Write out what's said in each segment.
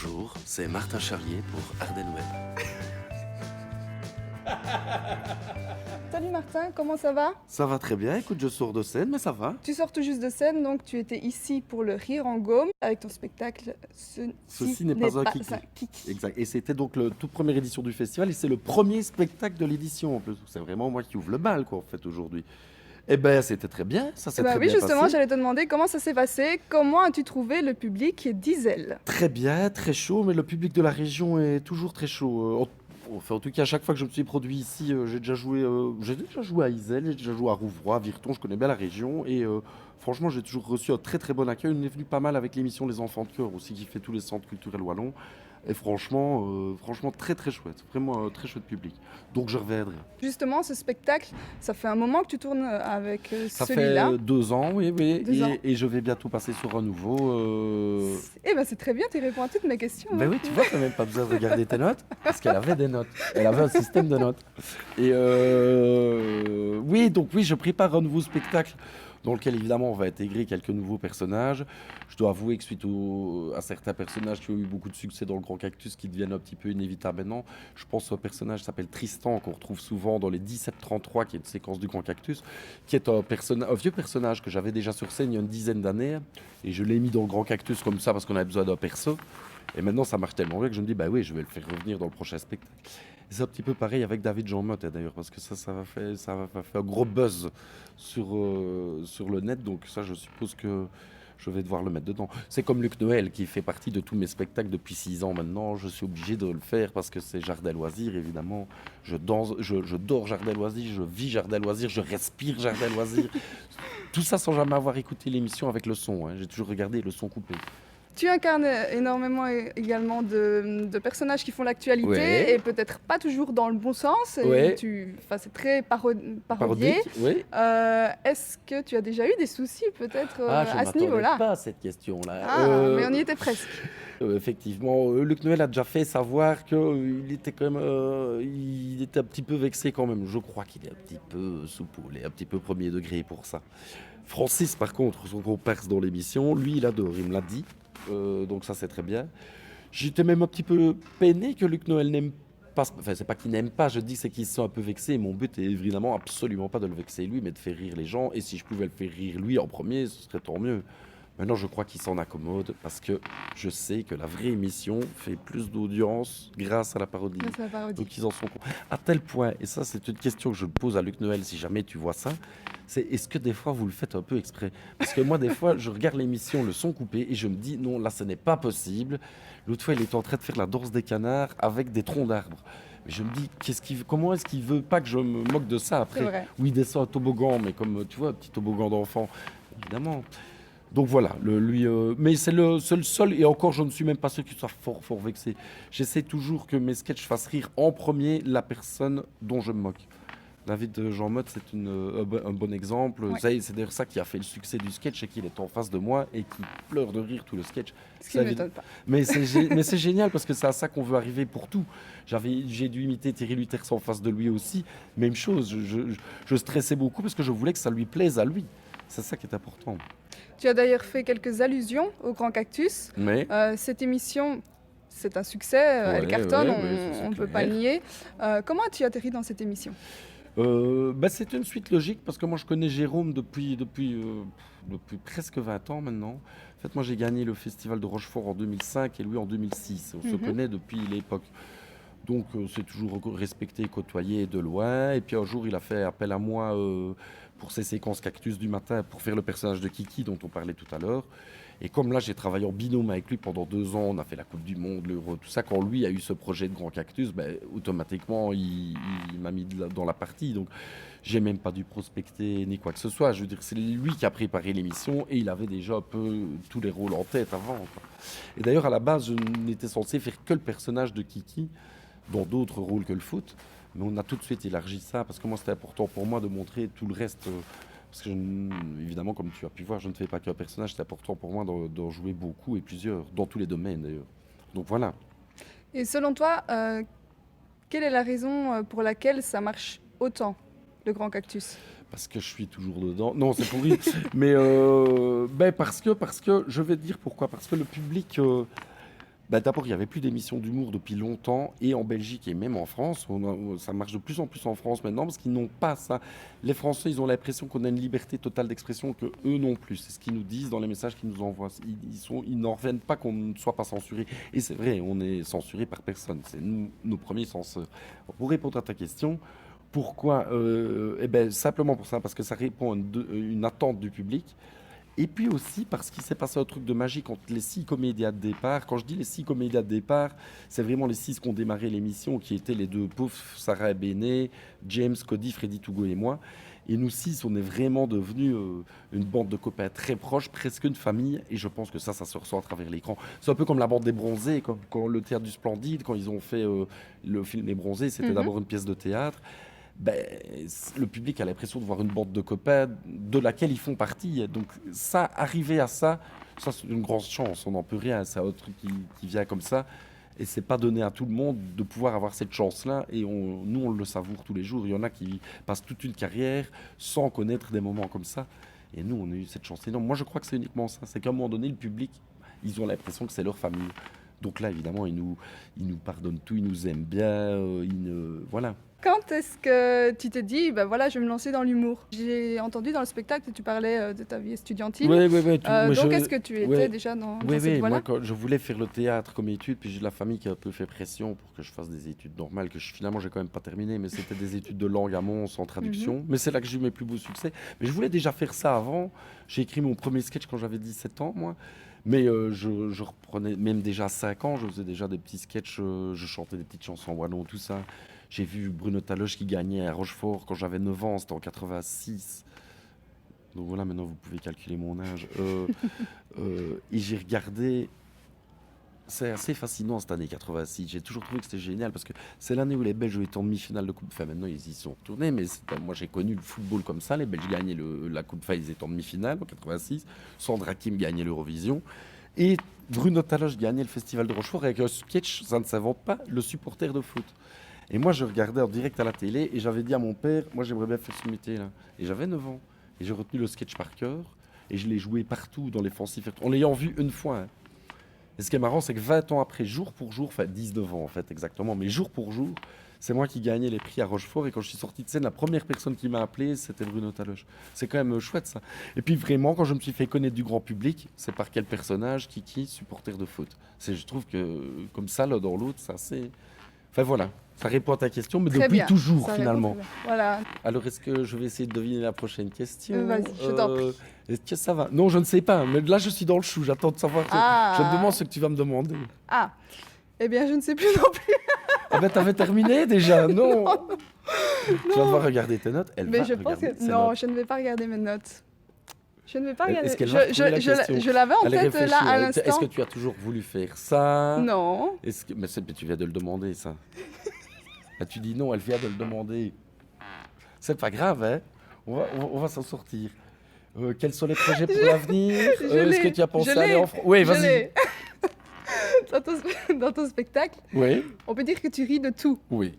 Bonjour, c'est Martin Charlier pour Ardennes Web. Salut Martin, comment ça va? Ça va très bien, écoute, je sors de scène, mais ça va. Tu sors tout juste de scène, donc tu étais ici pour le Rire en Gaume avec ton spectacle Ceci n'est pas un kiki. kiki. Exact. Et c'était donc la toute première édition du festival et c'est le premier spectacle de l'édition en plus. C'est vraiment moi qui ouvre le bal, quoi, en fait, aujourd'hui. Eh ben, c'était très bien, ça s'est très Oui, bien justement, passé. j'allais te demander comment ça s'est passé, comment as-tu trouvé le public d'Iselle? Très bien, très chaud, mais le public de la région est toujours très chaud. En tout cas, à chaque fois que je me suis produit ici, j'ai déjà joué à Iselle, j'ai déjà joué à Rouvroy, à Virton, je connais bien la région. Et franchement, j'ai toujours reçu un très très bon accueil. On est venu pas mal avec l'émission Les Enfants de Cœur aussi, qui fait tous les centres culturels wallons. Et franchement, très très chouette. Vraiment très chouette public. Donc je reviendrai. Justement, ce spectacle, ça fait un moment que tu tournes avec Ça celui-là. fait 2 ans, oui. 2 ans. Et je vais bientôt passer sur un nouveau. Eh ben c'est très bien, tu réponds à toutes mes questions. Ben hein. oui, tu vois, t'as même pas besoin de regarder tes notes, parce qu'elle avait des notes. Elle avait un système de notes. Et oui, je prépare un nouveau spectacle dans lequel évidemment on va intégrer quelques nouveaux personnages. Je dois avouer que suite à certains personnages qui ont eu beaucoup de succès dans le Grand Cactus qui deviennent un petit peu inévitables maintenant, je pense à un personnage qui s'appelle Tristan qu'on retrouve souvent dans les 1733 qui est une séquence du Grand Cactus, qui est un vieux personnage que j'avais déjà sur scène il y a une dizaine d'années et je l'ai mis dans le Grand Cactus comme ça parce qu'on avait besoin d'un perso. Et maintenant, ça marche tellement bien que je me dis, bah oui, je vais le faire revenir dans le prochain spectacle. Et c'est un petit peu pareil avec David Jean Motte, d'ailleurs, parce que ça va faire un gros buzz sur le net. Donc ça, je suppose que je vais devoir le mettre dedans. C'est comme Luc Noël, qui fait partie de tous mes spectacles depuis 6 ans maintenant. Je suis obligé de le faire parce que c'est Jardin Loisirs, évidemment. Je dors Jardin Loisirs, je vis Jardin Loisirs, je respire Jardin Loisirs. Tout ça sans jamais avoir écouté l'émission avec le son. J'ai toujours regardé le son coupé. Tu incarnes énormément également de personnages qui font l'actualité Ouais. et peut-être pas toujours dans le bon sens. Et Ouais. c'est très parodié. Parodique, oui. Est-ce que tu as déjà eu des soucis peut-être Je à ce m'attendais niveau-là? pas à cette question-là. Mais on y était presque. Effectivement, Luc Noël a déjà fait savoir qu'il était quand même, il était un petit peu vexé quand même. Je crois qu'il est un petit peu soupoule et un petit peu premier degré pour ça. Francis, par contre, son comparse dans l'émission, lui, il adore, il me l'a dit. Donc ça, c'est très bien. J'étais même un petit peu peiné que Luc Noël n'aime pas. Enfin, c'est pas qu'il n'aime pas, je dis c'est qu'il se sent un peu vexé. Et mon but est évidemment absolument pas de le vexer lui, mais de faire rire les gens. Et si je pouvais le faire rire lui en premier, ce serait tant mieux. Maintenant, je crois qu'il s'en accommode parce que je sais que la vraie émission fait plus d'audience grâce à la parodie. Grâce à la parodie. Donc ils en sont à tel point, et ça c'est une question que je pose à Luc Noël si jamais tu vois ça, c'est est-ce que des fois vous le faites un peu exprès? Parce que moi des fois je regarde l'émission, le son coupé, et je me dis non, là ce n'est pas possible. L'autre fois il était en train de faire la danse des canards avec des troncs d'arbres. Mais je me dis, comment est-ce qu'il veut pas que je me moque de ça C'est après? vrai. Oui, il descend un toboggan, mais comme tu vois, un petit toboggan d'enfant, évidemment. Donc voilà, mais c'est le seul, et encore je ne suis même pas sûr qu'il soit fort vexé. J'essaie toujours que mes sketchs fassent rire en premier la personne dont je me moque. David Jean Motte, c'est un bon exemple. Ouais. C'est d'ailleurs ça qui a fait le succès du sketch, c'est qu'il est en face de moi et qu'il pleure de rire tout le sketch. Ce qui ne Ça, m'étonne pas. mais c'est génial parce que c'est à ça qu'on veut arriver pour tout. J'ai dû imiter Thierry Luters en face de lui aussi. Même chose, je stressais beaucoup parce que je voulais que ça lui plaise à lui. C'est ça qui est important. Tu as d'ailleurs fait quelques allusions au Grand Cactus. Mais Cette émission, c'est un succès, elle Ouais, cartonne, ouais, c'est on ne peut clair. pas le nier. Comment as-tu atterri dans cette émission? C'est une suite logique parce que moi je connais Jérôme depuis presque 20 ans maintenant. En fait, moi j'ai gagné le festival de Rochefort en 2005 et lui en 2006. On se connaît depuis l'époque. Donc c'est toujours respecté, côtoyé de loin. Et puis un jour il a fait appel à moi pour ses séquences cactus du matin pour faire le personnage de Kiki dont on parlait tout à l'heure. Et comme là j'ai travaillé en binôme avec lui pendant 2 ans, on a fait la Coupe du Monde, l'Euro, tout ça. Quand lui a eu ce projet de Grand Cactus, automatiquement il m'a mis dans la partie. Donc j'ai même pas dû prospecter ni quoi que ce soit. Je veux dire, c'est lui qui a préparé l'émission et il avait déjà un peu tous les rôles en tête avant, quoi. Et d'ailleurs à la base je n'étais censé faire que le personnage de Kiki dans d'autres rôles que le foot. Mais on a tout de suite élargi ça parce que moi c'était important pour moi de montrer tout le reste. Parce que évidemment, comme tu as pu voir, je ne fais pas qu'un personnage. C'est important pour moi d'en jouer beaucoup et plusieurs, dans tous les domaines d'ailleurs. Donc voilà. Et selon toi, quelle est la raison pour laquelle ça marche autant, le Grand Cactus? Parce que je suis toujours dedans. Non, c'est pour rire. Mais parce que je vais te dire pourquoi. Parce que le public Bah, d'abord, il n'y avait plus d'émissions d'humour depuis longtemps, et en Belgique et même en France. Ça marche de plus en plus en France maintenant parce qu'ils n'ont pas ça. Les Français, ils ont l'impression qu'on a une liberté totale d'expression que eux non plus. C'est ce qu'ils nous disent dans les messages qu'ils nous envoient. Ils n'en reviennent pas qu'on ne soit pas censuré. Et c'est vrai, on est censuré par personne. C'est nous, nos premiers censeurs. Pour répondre à ta question, pourquoi eh ben, simplement pour ça, parce que ça répond à une attente du public. Et puis aussi parce qu'il s'est passé un truc de magique entre les 6 comédiens de départ. Quand je dis les 6 comédiens de départ, c'est vraiment les 6 qui ont démarré l'émission, qui étaient les deux pauvres, Sarah Benet, James, Cody, Freddy Tougo et moi. Et nous 6, on est vraiment devenus une bande de copains très proches, presque une famille. Et je pense que ça se ressent à travers l'écran. C'est un peu comme la bande des Bronzés, quand le théâtre du Splendide, quand ils ont fait le film Les Bronzés, c'était d'abord une pièce de théâtre. Ben, le public a l'impression de voir une bande de copains de laquelle ils font partie. Donc ça, arriver à ça, ça c'est une grande chance. On n'en peut rien. C'est un truc qui vient comme ça. Et c'est pas donné à tout le monde de pouvoir avoir cette chance-là. Et nous, on le savoure tous les jours. Il y en a qui passent toute une carrière sans connaître des moments comme ça. Et nous, on a eu cette chance énorme. Moi, je crois que c'est uniquement ça. C'est qu'à un moment donné, le public, ils ont l'impression que c'est leur famille. Donc là, évidemment, ils nous pardonnent tout, ils nous aiment bien. Voilà. Quand est-ce que tu t'es dit, ben voilà, je vais me lancer dans l'humour? J'ai entendu dans le spectacle que tu parlais de ta vie estudiantine. Oui, Donc, est-ce que tu étais déjà dans oui, cette moi, voie-là? quand je voulais faire le théâtre comme étude, puis j'ai de la famille qui a un peu fait pression pour que je fasse des études normales, finalement, j'ai quand même pas terminé, mais c'était des études de langue à Mons en traduction. Mais c'est là que j'ai eu mes plus beaux succès. Mais je voulais déjà faire ça avant. J'ai écrit mon premier sketch quand j'avais 17 ans, moi. Mais je reprenais, même déjà à 5 ans, je faisais déjà des petits sketchs, je chantais des petites chansons wallon, tout ça. J'ai vu Bruno Taloche qui gagnait à Rochefort quand j'avais 9 ans, c'était en 86. Donc voilà, maintenant vous pouvez calculer mon âge. Et j'ai regardé. C'est assez fascinant cette année 86. J'ai toujours trouvé que c'était génial parce que c'est l'année où les Belges étaient en demi-finale de Coupe. Enfin, maintenant ils y sont retournés, mais moi j'ai connu le football comme ça. Les Belges gagnaient la Coupe. Enfin, ils étaient en demi-finale en 86. Sandra Kim gagnait l'Eurovision. Et Bruno Taloche gagnait le Festival de Rochefort avec un sketch, ça ne s'invente pas, le supporter de foot. Et moi, je regardais en direct à la télé et j'avais dit à mon père, moi j'aimerais bien faire ce métier-là. Et j'avais 9 ans. Et j'ai retenu le sketch par cœur et je l'ai joué partout dans les fancy-fêtes, en l'ayant vu une fois. Hein. Et ce qui est marrant, c'est que 20 ans après, jour pour jour, enfin 19 ans en fait exactement, mais jour pour jour, c'est moi qui gagnais les prix à Rochefort. Et quand je suis sorti de scène, la première personne qui m'a appelé, c'était Bruno Taloche. C'est quand même chouette ça. Et puis vraiment, quand je me suis fait connaître du grand public, c'est par quel personnage, qui supporter de foot. Je trouve que comme ça, l'un dans l'autre, ça c'est... Enfin voilà, ça répond à ta question, mais Très depuis bien, toujours ça répond finalement. très bien. Voilà. Alors est-ce que je vais essayer de deviner la prochaine question? Vas-y, je t'en prie. Est-ce que ça va? Non, je ne sais pas, mais là je suis dans le chou, j'attends de savoir. Je me demande ce que tu vas me demander. Ah, eh bien, je ne sais plus non plus. Ah ben t'avais terminé déjà, non. Tu vas devoir regarder tes notes. Mais je pense que... Non, je ne vais pas regarder mes notes. Je ne vais pas regarder. Est-ce qu'elle va retrouver la question? Je l'avais en Allez, tête réfléchis. là à Est-ce l'instant. que tu as toujours voulu faire ça? Non. Mais tu viens de le demander, ça. Là, tu dis non, elle vient de le demander. C'est pas grave, hein? On va s'en sortir. Quels sont les projets pour l'avenir? Est-ce que tu as pensé à aller en France? Oui, vas-y. Dans ton spectacle, Oui, on peut dire que tu ris de tout. oui.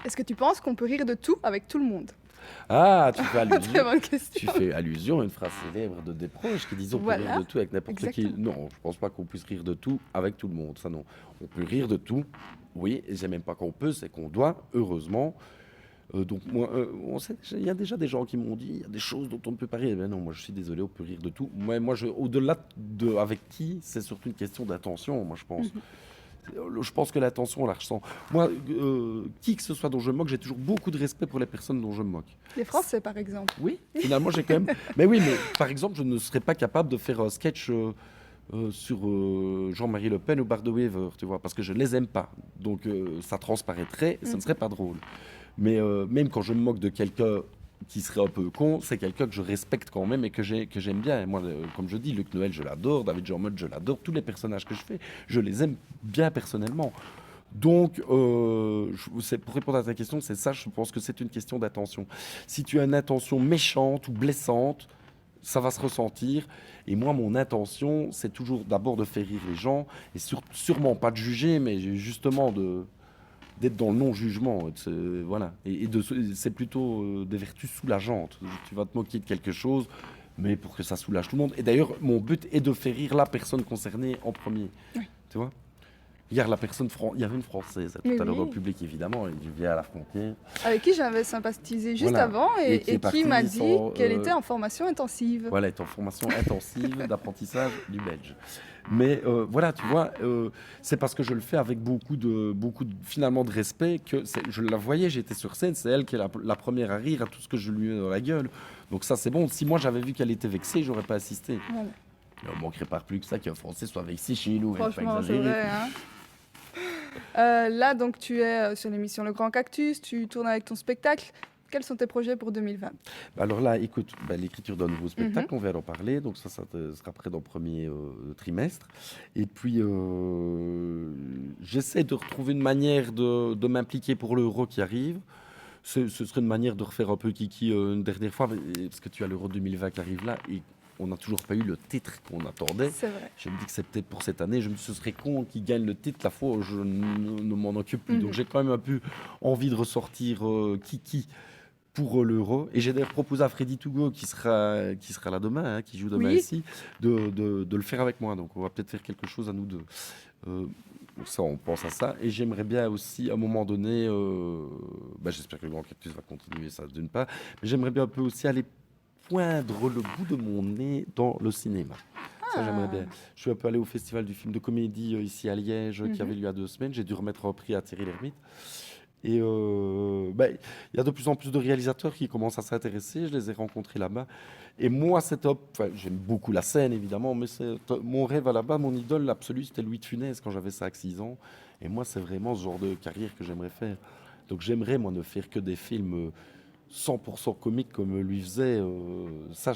Est-ce que tu penses qu'on peut rire de tout avec tout le monde? Ah, tu fais Très allusion. bonne Tu question. fais allusion à une phrase célèbre de Desproges qui disait on peut Voilà. rire de tout avec n'importe qui. Exactement. Non, je pense pas qu'on puisse rire de tout avec tout le monde. Ça, non. On peut rire de tout, oui, et c'est même pas qu'on peut, c'est qu'on doit, heureusement. Donc, moi, on sait, il y a déjà des gens qui m'ont dit il y a des choses dont on ne peut pas rire. Ben non, moi, je suis désolé, on peut rire de tout. Au-delà de avec qui, c'est surtout une question d'attention, moi, je pense. Je pense que l'attention, on la ressent. Moi, qui que ce soit dont je me moque, j'ai toujours beaucoup de respect pour les personnes dont je me moque. Les Français, par exemple. Oui, finalement, j'ai quand même. Mais oui, mais par exemple, je ne serais pas capable de faire un sketch sur Jean-Marie Le Pen ou Bart de Wever, tu vois, parce que je ne les aime pas. Donc, ça transparaîtrait, et ça ne serait pas drôle. Mais même quand je me moque de quelqu'un qui serait un peu con, c'est quelqu'un que je respecte quand même et que j'aime bien. Et moi, comme je dis, Luc Noël, je l'adore, David Jean-Motte, je l'adore, tous les personnages que je fais, je les aime bien personnellement. Donc, pour répondre à ta question, c'est ça, je pense que c'est une question d'attention. Si tu as une intention méchante ou blessante, ça va se ressentir. Et moi, mon intention, c'est toujours d'abord de faire rire les gens, et sûrement pas de juger, mais justement d'être dans le non-jugement. Voilà. C'est plutôt des vertus soulageantes. Tu vas te moquer de quelque chose, mais pour que ça soulage tout le monde. Et d'ailleurs, mon but est de faire rire la personne concernée en premier. Oui. Tu vois? Regarde la personne, il y avait une Française tout Mais à l'heure dans oui. le public, évidemment, et je viens à la frontière. Avec qui j'avais sympathisé juste Voilà. avant Et et, qui est et qui partie m'a dit sans, qu'elle était en formation intensive. Voilà, est en formation intensive d'apprentissage du belge. Mais voilà, tu vois, c'est parce que je le fais avec finalement de respect que je la voyais, j'étais sur scène, c'est elle qui est la première à rire à tout ce que je lui mets dans la gueule. Donc ça, c'est bon. Si moi j'avais vu qu'elle était vexée, j'aurais pas assisté. Voilà. Il ne manquerait pas plus que ça qu'un Français soit vexé chez nous. Faut pas Franchement, c'est exagérer. vrai. Hein. Là, donc, tu es sur l'émission Le Grand Cactus, tu tournes avec ton spectacle. Quels sont tes projets pour 2020? Alors là, écoute, l'écriture d'un nouveau spectacle, on vient d'en parler, donc ça sera prêt dans le premier trimestre. Et puis, j'essaie de retrouver une manière de m'impliquer pour l'Euro qui arrive. Ce serait une manière de refaire un peu Kiki une dernière fois, parce que tu as l'Euro 2020 qui arrive là, et on n'a toujours pas eu le titre qu'on attendait. C'est vrai. Je me dis que c'est peut-être pour cette année. Je me dis que ce serait con qu'il gagne le titre la fois où je ne m'en occupe plus. Donc j'ai quand même un peu envie de ressortir Kiki pour l'Euro. Et j'ai d'ailleurs proposé à Freddy Togo, qui sera là demain, hein, qui joue demain ici, de le faire avec moi. Donc on va peut-être faire quelque chose à nous deux. Ça, on pense à ça. Et j'aimerais bien aussi, à un moment donné, j'espère que le Grand Cactus va continuer ça d'une part, mais j'aimerais bien un peu aussi aller poindre le bout de mon nez dans le cinéma. Ça, j'aimerais bien. Je suis un peu allé au festival du film de comédie ici à Liège, qui avait lieu il y a 2 semaines. J'ai dû remettre un prix à Thierry Lhermitte. Et il y a de plus en plus de réalisateurs qui commencent à s'intéresser. Je les ai rencontrés là-bas. Et moi, j'aime beaucoup la scène, évidemment, mais mon rêve là-bas, mon idole absolue, c'était Louis de Funès quand j'avais 5-6 ans. Et moi, c'est vraiment ce genre de carrière que j'aimerais faire. Donc j'aimerais, moi, ne faire que des films 100% comiques comme lui faisait. Ça,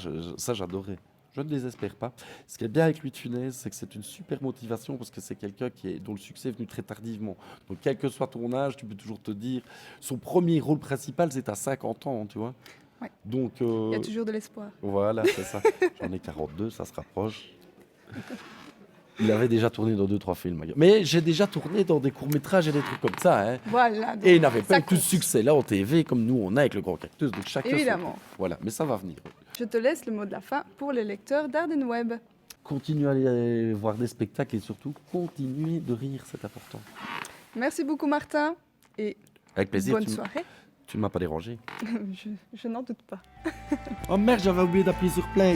j'adorais. Je ne désespère pas. Ce qui est bien avec Louis de Funès, c'est que c'est une super motivation parce que c'est quelqu'un dont le succès est venu très tardivement. Donc, quel que soit ton âge, tu peux toujours te dire. Son premier rôle principal, c'est à 50 ans, tu vois. Ouais. Donc, il y a toujours de l'espoir. Voilà, c'est ça. J'en ai 42, ça se rapproche. Il avait déjà tourné dans 2-3 films. Mais j'ai déjà tourné dans des courts-métrages et des trucs comme ça. Hein. Voilà. Et il n'avait pas eu tout ce succès-là en TV comme nous on a avec le Grand Cactus. Donc chacun évidemment. Voilà, mais ça va venir. Je te laisse le mot de la fin pour les lecteurs d'Arden Web. Continuez à aller voir des spectacles et surtout continuez de rire, c'est important. Merci beaucoup Martin et avec plaisir. Bonne soirée. Tu ne m'as pas dérangé. Je n'en doute pas. Oh merde, j'avais oublié d'appuyer sur play.